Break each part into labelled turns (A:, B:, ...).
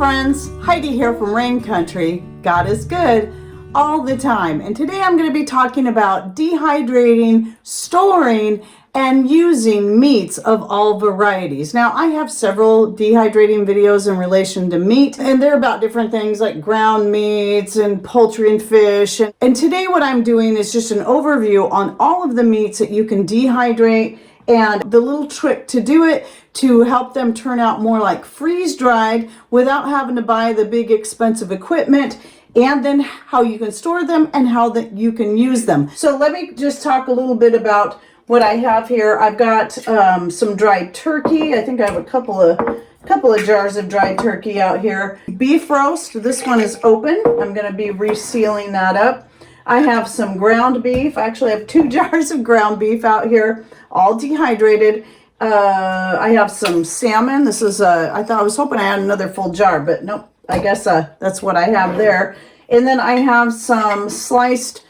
A: friends, Heidi here from Rain Country. God is good all the time. And today I'm going to be talking about dehydrating, storing, and using meats of all varieties. Now I have several dehydrating videos in relation to meat, and they're about different things like ground meats and poultry and fish. And today what I'm doing is just an overview on all of the meats that you can dehydrate and the little trick to do it to help them turn out more like freeze-dried without having to buy the big expensive equipment, and then how you can store them and how that you can use them. So let me just talk a little bit about what I have here. I've got some dried turkey. I think I have a couple of jars of dried turkey out here. Beef roast, this one is open. I'm going to be resealing that up. I have some ground beef. I actually have 2 jars of ground beef out here, all dehydrated. I have some salmon. This is I was hoping I had another full jar, but nope. I guess that's what I have there. And then I have some sliced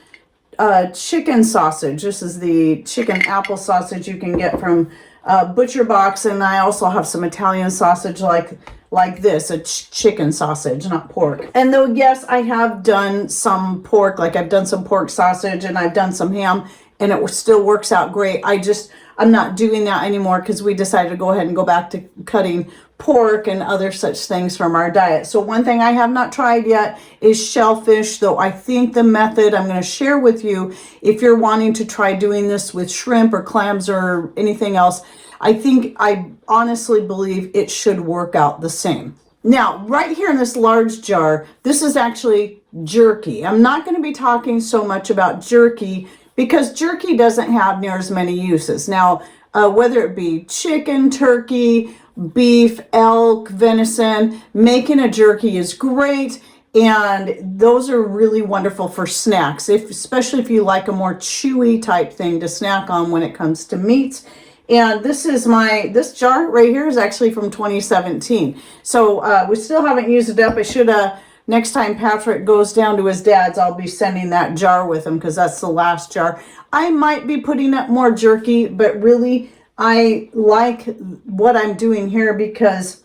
A: chicken sausage. This is the chicken apple sausage you can get from Butcher Box, and I also have some Italian sausage like this, a chicken sausage, not pork. And though yes, I have done some pork, like I've done some pork sausage and I've done some ham, and it still works out great. I'm not doing that anymore because we decided to go ahead and go back to cutting pork and other such things from our diet. So one thing I have not tried yet is shellfish, though I think the method I'm going to share with you, if you're wanting to try doing this with shrimp or clams or anything else, I honestly believe it should work out the same. Now, right here in this large jar, this is actually jerky. I'm not going to be talking so much about jerky because jerky doesn't have near as many uses. Now, whether it be chicken, turkey, beef, elk, venison, making a jerky is great. And those are really wonderful for snacks, especially if you like a more chewy type thing to snack on when it comes to meats. And this jar right here is actually from 2017. So we still haven't used it up. I should next time Patrick goes down to his dad's, I'll be sending that jar with him because that's the last jar. I might be putting up more jerky, but really I like what I'm doing here because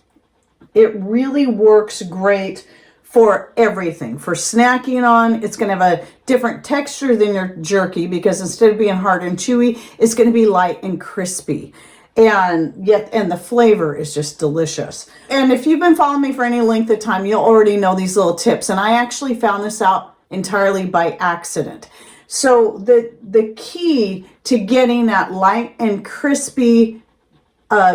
A: it really works great for everything. For snacking on, it's going to have a different texture than your jerky because instead of being hard and chewy, it's going to be light and crispy. And the flavor is just delicious. And if you've been following me for any length of time, you'll already know these little tips. And I actually found this out entirely by accident. So the key to getting that light and crispy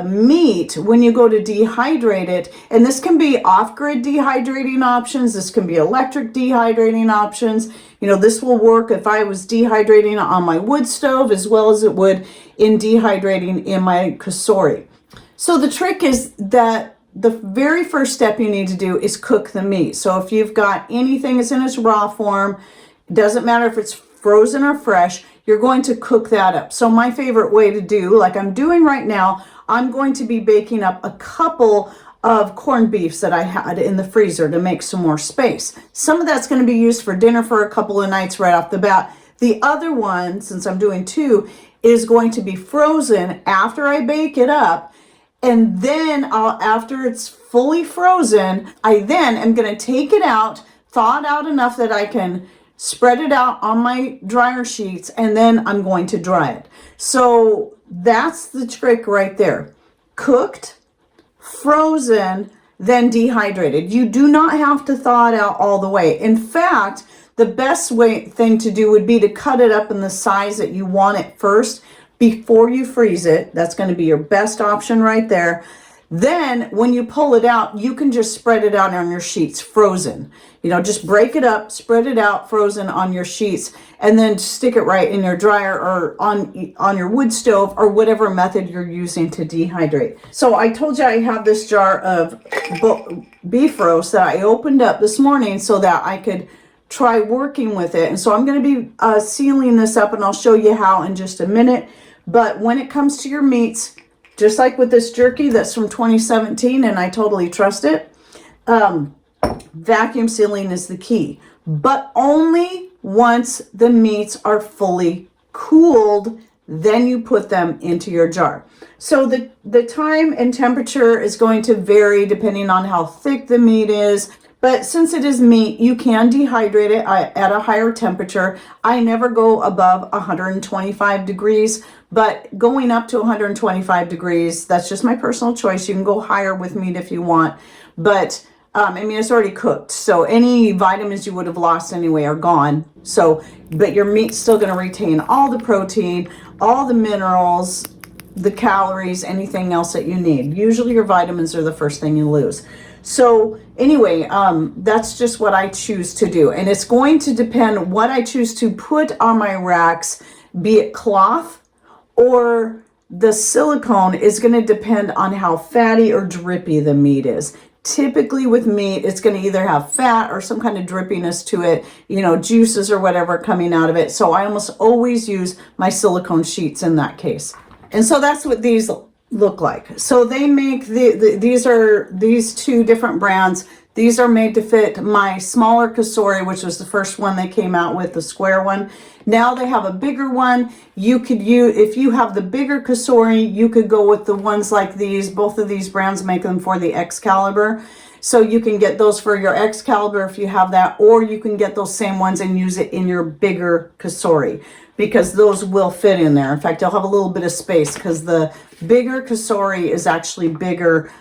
A: meat when you go to dehydrate it, and this can be off-grid dehydrating options, this can be electric dehydrating options. You know, this will work if I was dehydrating on my wood stove as well as it would in dehydrating in my kasori. So the trick is that the very first step you need to do is cook the meat. So if you've got anything that's in its raw form, it doesn't matter if it's frozen or fresh, you're going to cook that up. So my favorite way to do, like I'm doing right now, I'm going to be baking up a couple of corned beefs that I had in the freezer to make some more space. Some of that's going to be used for dinner for a couple of nights right off the bat. The other one, since I'm doing 2, is going to be frozen after I bake it up. And then after it's fully frozen, I then am going to take it out, thaw it out enough that I can spread it out on my dryer sheets, and then I'm going to dry it. So that's the trick right there. Cooked, frozen, then dehydrated. You do not have to thaw it out all the way. In fact, the best thing to do would be to cut it up in the size that you want it first before you freeze it. That's going to be your best option right there. Then when you pull it out, you can just spread it out on your sheets, frozen. You know, just break it up, spread it out, frozen on your sheets, and then stick it right in your dryer or on your wood stove or whatever method you're using to dehydrate. So I told you I have this jar of beef roast that I opened up this morning so that I could try working with it. And so I'm going to be sealing this up, and I'll show you how in just a minute. But when it comes to your meats, just like with this jerky that's from 2017, and I totally trust it, vacuum sealing is the key. But only once the meats are fully cooled then you put them into your jar. So the time and temperature is going to vary depending on how thick the meat is. But since it is meat, you can dehydrate it at a higher temperature. I never go above 125 degrees, but going up to 125 degrees, that's just my personal choice. You can go higher with meat if you want, but I mean, it's already cooked. So any vitamins you would have lost anyway are gone. So, but your meat's still going to retain all the protein, all the minerals, the calories, anything else that you need. Usually your vitamins are the first thing you lose. So anyway, that's just what I choose to do. And it's going to depend what I choose to put on my racks, be it cloth or the silicone, is going to depend on how fatty or drippy the meat is. Typically with meat, it's going to either have fat or some kind of drippiness to it, you know, juices or whatever coming out of it. So I almost always use my silicone sheets in that case. And so that's what these look like. So they make these two different brands. These are made to fit my smaller Kasori, which was the first one they came out with, the square one. Now they have a bigger one. You could use, if you have the bigger Kasori, you could go with the ones like these. Both of these brands make them for the Excalibur. So you can get those for your Excalibur if you have that, or you can get those same ones and use it in your bigger Kasori, because those will fit in there. In fact, you'll have a little bit of space because the bigger Kasori is actually bigger.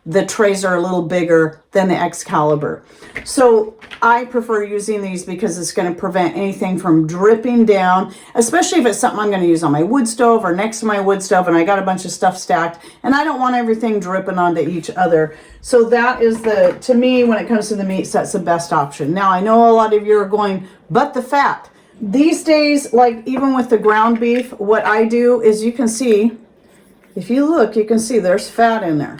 A: The trays are a little bigger than the Excalibur. So I prefer using these because it's going to prevent anything from dripping down, especially if it's something I'm going to use on my wood stove or next to my wood stove and I got a bunch of stuff stacked and I don't want everything dripping onto each other. So that is to me, when it comes to the meats, that's the best option. Now, I know a lot of you are going, but the fat. These days, like even with the ground beef, what I do is, you can see, if you look, you can see there's fat in there.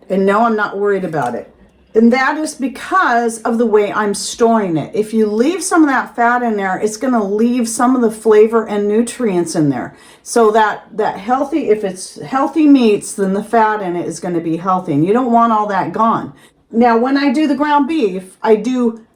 A: And no, I'm not worried about it. And that is because of the way I'm storing it. If you leave some of that fat in there, it's going to leave some of the flavor and nutrients in there. So that healthy, if it's healthy meats, then the fat in it is going to be healthy. And you don't want all that gone. Now, when I do the ground beef, I do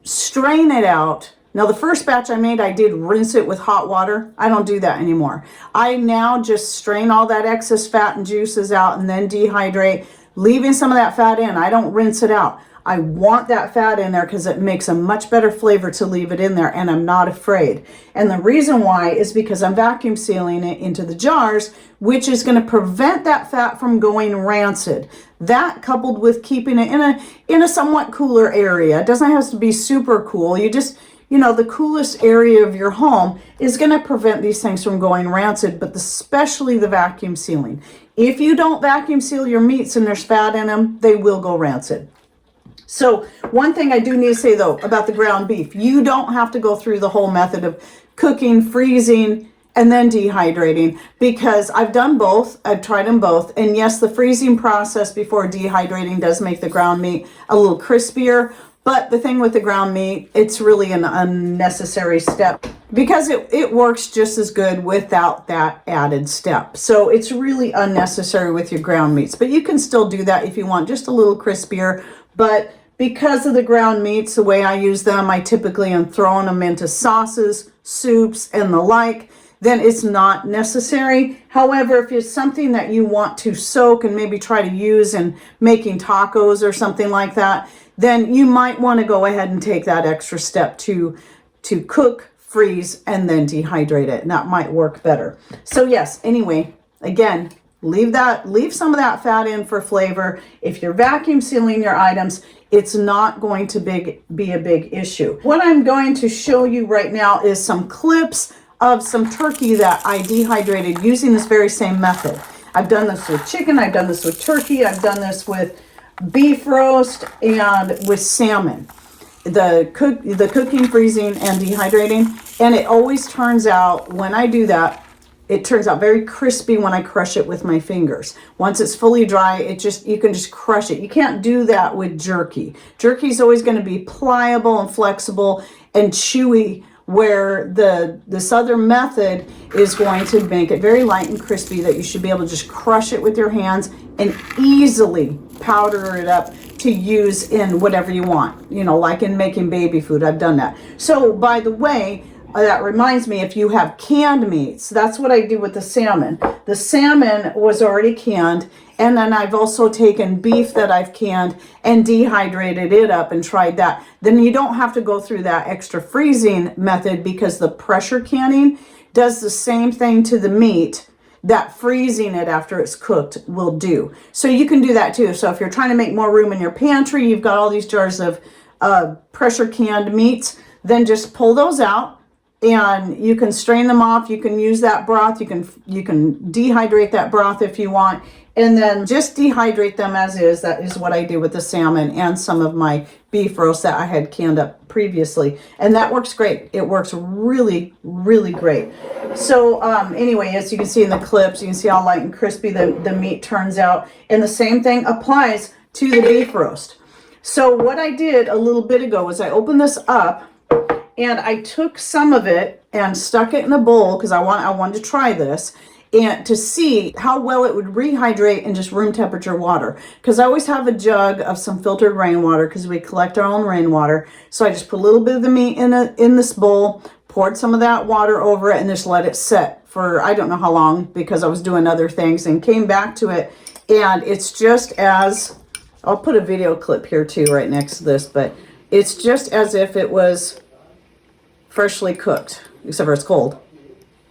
A: strain it out. Now, the first batch I made, I did rinse it with hot water. I don't do that anymore. I now just strain all that excess fat and juices out and then dehydrate, leaving some of that fat in. I don't rinse it out. I want that fat in there because it makes a much better flavor to leave it in there, and I'm not afraid. And the reason why is because I'm vacuum sealing it into the jars, which is going to prevent that fat from going rancid. That, coupled with keeping it in a somewhat cooler area. It doesn't have to be super cool. You just, you know, the coolest area of your home is going to prevent these things from going rancid, but especially the vacuum sealing. If you don't vacuum seal your meats and there's fat in them, they will go rancid. So one thing I do need to say though about the ground beef, you don't have to go through the whole method of cooking, freezing, and then dehydrating, because I've done both. I've tried them both. And yes, the freezing process before dehydrating does make the ground meat a little crispier. But the thing with the ground meat, it's really an unnecessary step because it works just as good without that added step. So it's really unnecessary with your ground meats. But you can still do that if you want just a little crispier. But because of the ground meats, the way I use them, I typically am throwing them into sauces, soups, and the like. Then it's not necessary. However, if it's something that you want to soak and maybe try to use in making tacos or something like that, then you might want to go ahead and take that extra step to cook, freeze, and then dehydrate it. And that might work better. So yes, anyway, again, leave some of that fat in for flavor. If you're vacuum sealing your items, it's not going to be a big issue. What I'm going to show you right now is some clips of some turkey that I dehydrated using this very same method. I've done this with chicken, I've done this with turkey, I've done this with beef roast, and with salmon. The cooking, freezing, and dehydrating. And it always turns out, when I do that, it turns out very crispy when I crush it with my fingers. Once it's fully dry, you can just crush it. You can't do that with jerky. Jerky is always going to be pliable and flexible and chewy, where this other method is going to make it very light and crispy that you should be able to just crush it with your hands and easily powder it up to use in whatever you want. You know, like in making baby food, I've done that. So by the way, that reminds me, if you have canned meats, that's what I do with the salmon. The salmon was already canned, and then I've also taken beef that I've canned and dehydrated it up and tried that. Then you don't have to go through that extra freezing method, because the pressure canning does the same thing to the meat that freezing it after it's cooked will do. So you can do that too. So if you're trying to make more room in your pantry, you've got all these jars of pressure canned meats, then just pull those out and you can strain them off. You can use that broth. You can dehydrate that broth if you want, and then just dehydrate them as is. That is what I do with the salmon and some of my beef roast that I had canned up previously, and that works great. It works really, really great. So anyway, as you can see in the clips, you can see how light and crispy the meat turns out, and the same thing applies to the beef roast. So what I did a little bit ago was I opened this up and I took some of it and stuck it in a bowl, because I wanted to try this and to see how well it would rehydrate in just room temperature water. Because I always have a jug of some filtered rainwater, because we collect our own rainwater. So I just put a little bit of the meat in this bowl, poured some of that water over it, and just let it set for I don't know how long, because I was doing other things, and came back to it. And it's just as, I'll put a video clip here too right next to this, but it's just as if it was freshly cooked, except for it's cold.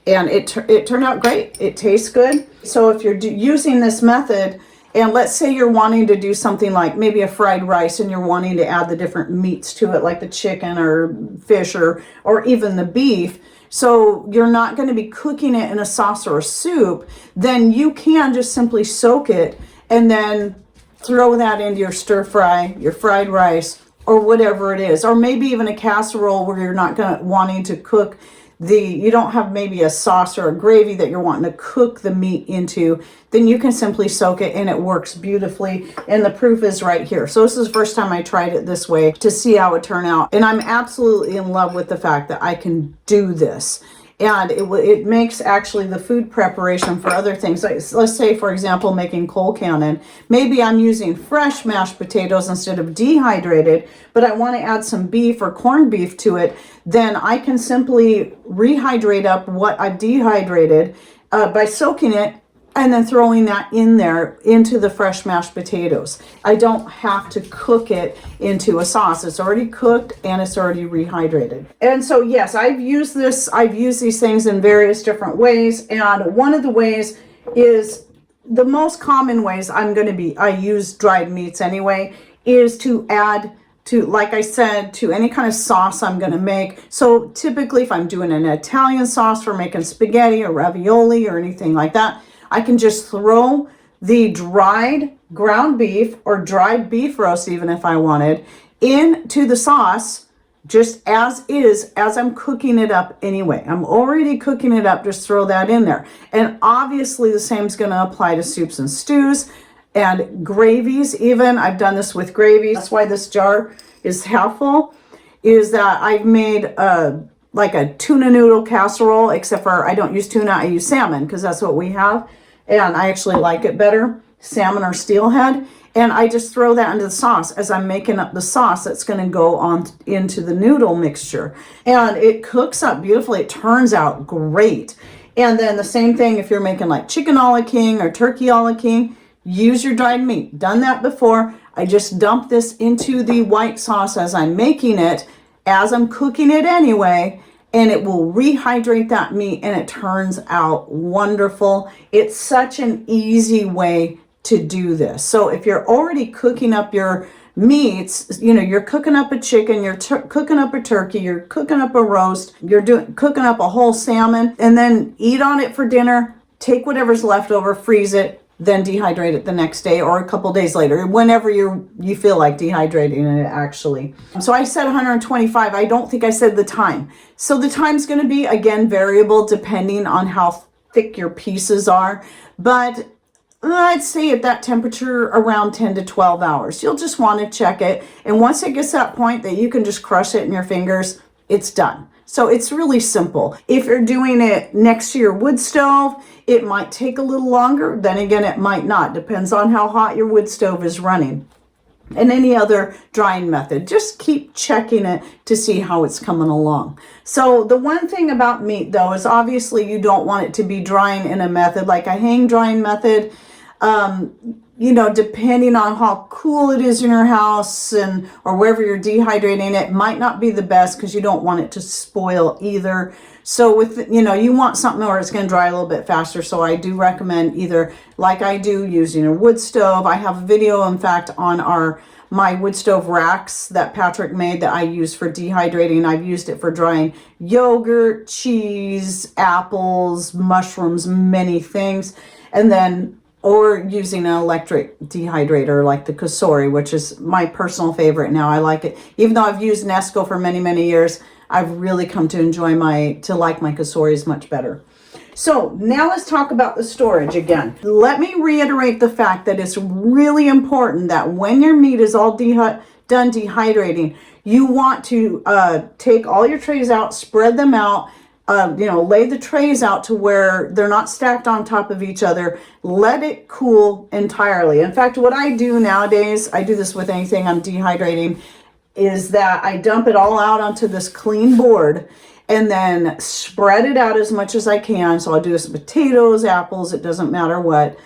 A: And it turned out great. It tastes good. So if you're using this method, and let's say you're wanting to do something like maybe a fried rice, and you're wanting to add the different meats to it, like the chicken or fish or even the beef, so you're not going to be cooking it in a sauce or a soup, then you can just simply soak it and then throw that into your stir fry, your fried rice, or whatever it is. Or maybe even a casserole where you're not wanting to cook you don't have maybe a sauce or a gravy that you're wanting to cook the meat into, then you can simply soak it, and it works beautifully. And the proof is right here. So this is the first time I tried it this way to see how it turned out. And I'm absolutely in love with the fact that I can do this. And it makes actually the food preparation for other things. Like, let's say, for example, making cold cannon. Maybe I'm using fresh mashed potatoes instead of dehydrated, but I want to add some beef or corned beef to it. Then I can simply rehydrate up what I've dehydrated by soaking it, and then throwing that in there into the fresh mashed potatoes. I don't have to cook it into a sauce. It's already cooked and it's already rehydrated. And so yes, I've used these things in various different ways. And one of the ways is, the most common ways I use dried meats anyway, is to add to, like I said, to any kind of sauce I'm going to make. So typically if I'm doing an Italian sauce for making spaghetti or ravioli or anything like that, I can just throw the dried ground beef or dried beef roast, even if I wanted, into the sauce just as is, as I'm cooking it up anyway. I'm already cooking it up, just throw that in there. And obviously the same is going to apply to soups and stews and gravies even. I've done this with gravy. That's why this jar is half full, is that I've made like a tuna noodle casserole, except for I don't use tuna, I use salmon, because that's what we have. And I actually like it better, salmon or steelhead. And I just throw that into the sauce as I'm making up the sauce that's going to go on into the noodle mixture. And it cooks up beautifully. It turns out great. And then the same thing if you're making like chicken a la king or turkey a la king, use your dried meat. Done that before. I just dump this into the white sauce as I'm making it, as I'm cooking it anyway, and it will rehydrate that meat, and it turns out wonderful. It's such an easy way to do this. So if you're already cooking up your meats, you're cooking up a chicken, you're cooking up a turkey, you're cooking up a roast, you're cooking up a whole salmon, and then eat on it for dinner, take whatever's left over, freeze it, then dehydrate it the next day or a couple days later, whenever you feel like dehydrating it actually. So I said 125. I don't think I said the time. So the time's going to be, again, variable depending on how thick your pieces are. But I'd say at that temperature around 10 to 12 hours. You'll just want to check it. And once it gets to that point that you can just crush it in your fingers, it's done. So it's really simple. If you're doing it next to your wood stove, it might take a little longer. Then again, it might not. Depends on how hot your wood stove is running. and any other drying method. Just keep checking it to see how it's coming along. So the one thing about meat though is obviously you don't want it to be drying in a method like a hang drying method. You know, depending on how cool it is in your house and or wherever you're dehydrating it, might not be the best because you don't want it to spoil either. So with, you know, you want something where it's going to dry a little bit faster. So I do recommend either, like I do, using a wood stove. I have a video, in fact, on my wood stove racks that Patrick made that I use for dehydrating. I've used it for drying yogurt, cheese, apples, mushrooms, many things. And then or using an electric dehydrator like the Cosori, which is my personal favorite now. I like it. Even though I've used Nesco for many, many years, I've really come to enjoy to like my Cosoris much better. So now let's talk about the storage again. Let me reiterate the fact that it's really important that when your meat is all done dehydrating, you want to take all your trays out, spread them out, you know, lay the trays out to where they're not stacked on top of each other. Let it cool entirely. In fact, what I do nowadays, I do this with anything I'm dehydrating, is that I dump it all out onto this clean board and then spread it out as much as I can. So I'll do this with potatoes, apples, it doesn't matter what,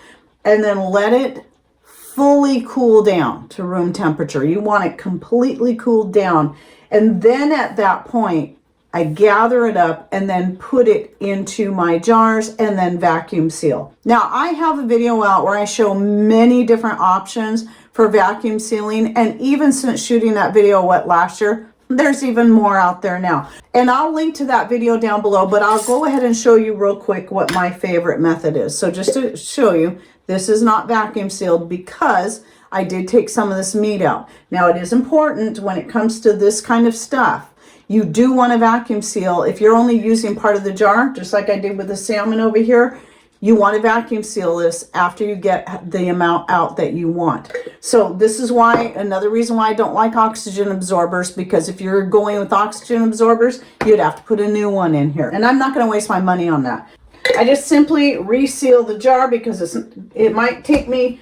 A: and then let it fully cool down to room temperature. You want it completely cooled down. And then at that point, I gather it up and then put it into my jars and then vacuum seal. Now I have a video out where I show many different options for vacuum sealing, and even since shooting that video last year, there's even more out there now. And I'll link to that video down below, but I'll go ahead and show you real quick what my favorite method is. So just to show you, this is not vacuum sealed because I did take some of this meat out. Now it is important when it comes to this kind of stuff, you do want to vacuum seal. If you're only using part of the jar, just like I did with the salmon over here, you want to vacuum seal this after you get the amount out that you want. So this is why, another reason why I don't like oxygen absorbers, because if you're going with oxygen absorbers, you'd have to put a new one in here. And I'm not going to waste my money on that. I just simply reseal the jar because it might take me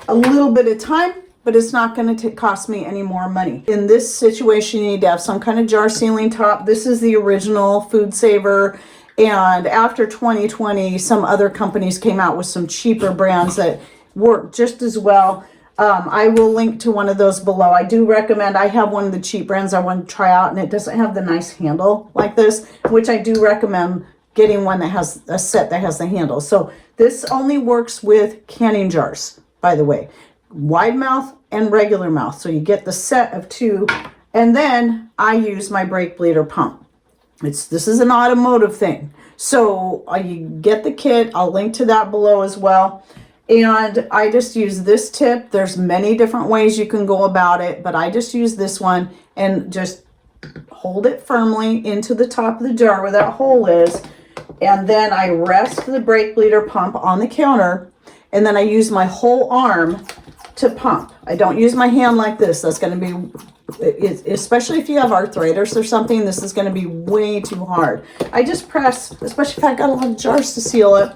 A: a little bit of time, but it's not going to cost me any more money. In this situation, you need to have some kind of jar sealing top. This is the original Food Saver. And after 2020, some other companies came out with some cheaper brands that work just as well. I will link to one of those below. I do recommend, I have one of the cheap brands I want to try out, and it doesn't have the nice handle like this, which I do recommend getting one that has a set that has the handle. So this only works with canning jars, by the way. Wide mouth and regular mouth. So you get the set of two, and then I use my brake bleeder pump. This is an automotive thing. So you get the kit. I'll link to that below as well. And I just use this tip. There's many different ways you can go about it, but I just use this one and just hold it firmly into the top of the jar where that hole is. And then I rest the brake bleeder pump on the counter, and then I use my whole arm to pump. I don't use my hand like this. That's going to be, especially if you have arthritis or something, this is going to be way too hard. I just press, especially if I got a lot of jars to seal it,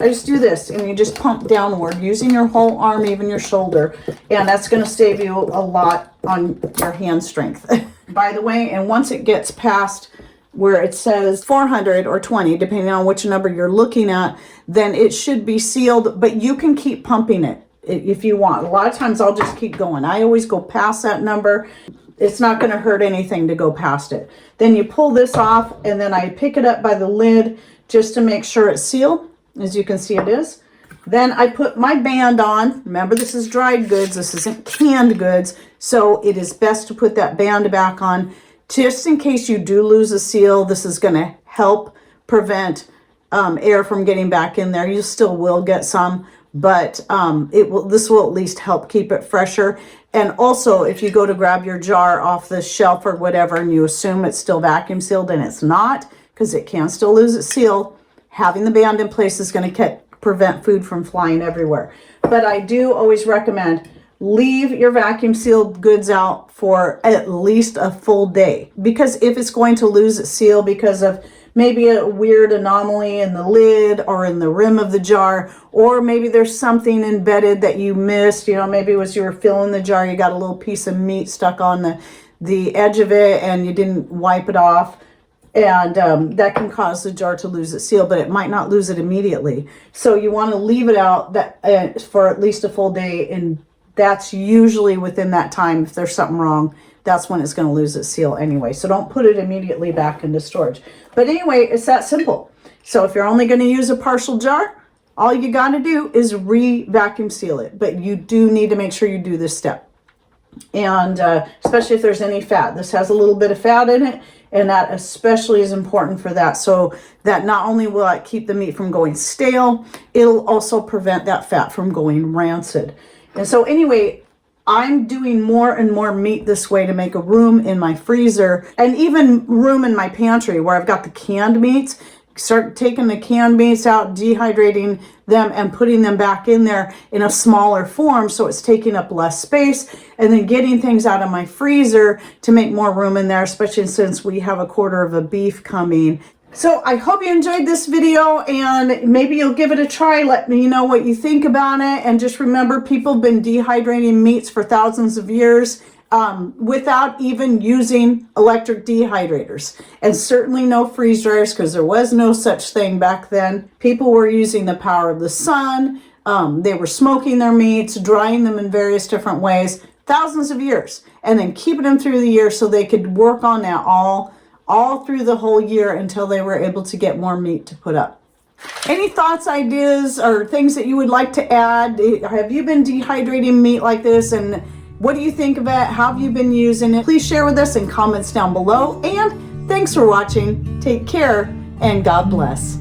A: I just do this, and you just pump downward using your whole arm, even your shoulder, and that's going to save you a lot on your hand strength. By the way, and once it gets past where it says 400 or 20, depending on which number you're looking at, then it should be sealed, but you can keep pumping it if you want. A lot of times I'll just keep going. I always go past that number. It's not going to hurt anything to go past it. Then you pull this off, and then I pick it up by the lid just to make sure it's sealed. As you can see, it is. Then I put my band on. Remember, this is dried goods. This isn't canned goods. So it is best to put that band back on just in case you do lose a seal. This is going to help prevent air from getting back in there. You still will get some, but this will at least help keep it fresher. And also, if you go to grab your jar off the shelf or whatever and you assume it's still vacuum sealed and it's not, because it can still lose its seal, having the band in place is going to prevent food from flying everywhere. But I do always recommend leave your vacuum sealed goods out for at least a full day, because if it's going to lose its seal because of maybe a weird anomaly in the lid or in the rim of the jar, or maybe there's something embedded that you missed. You know, maybe it was you were filling the jar, you got a little piece of meat stuck on the edge of it and you didn't wipe it off. And that can cause the jar to lose its seal, but it might not lose it immediately. So you want to leave it out for at least a full day, and that's usually within that time. If there's something wrong, that's when it's going to lose its seal anyway. So don't put it immediately back into storage. But anyway, it's that simple. So if you're only going to use a partial jar, all you got to do is re-vacuum seal it. But you do need to make sure you do this step. And especially if there's any fat. This has a little bit of fat in it, and that especially is important for that. So that not only will it keep the meat from going stale, it'll also prevent that fat from going rancid. And so anyway, I'm doing more and more meat this way to make a room in my freezer and even room in my pantry where I've got the canned meats. Start taking the canned meats out, dehydrating them, and putting them back in there in a smaller form so it's taking up less space, and then getting things out of my freezer to make more room in there, especially since we have a quarter of a beef coming. So I hope you enjoyed this video, and maybe you'll give it a try. Let me know what you think about it. And just remember, people have been dehydrating meats for thousands of years without even using electric dehydrators, and certainly no freeze dryers, because there was no such thing back then. People were using the power of the sun. They were smoking their meats, drying them in various different ways, thousands of years, and then keeping them through the year so they could work on that all through the whole year until they were able to get more meat to put up. Any thoughts, ideas, or things that you would like to add? Have you been dehydrating meat like this, and what do you think of it? How have you been using it? Please share with us in comments down below. And thanks for watching. Take care, and God bless.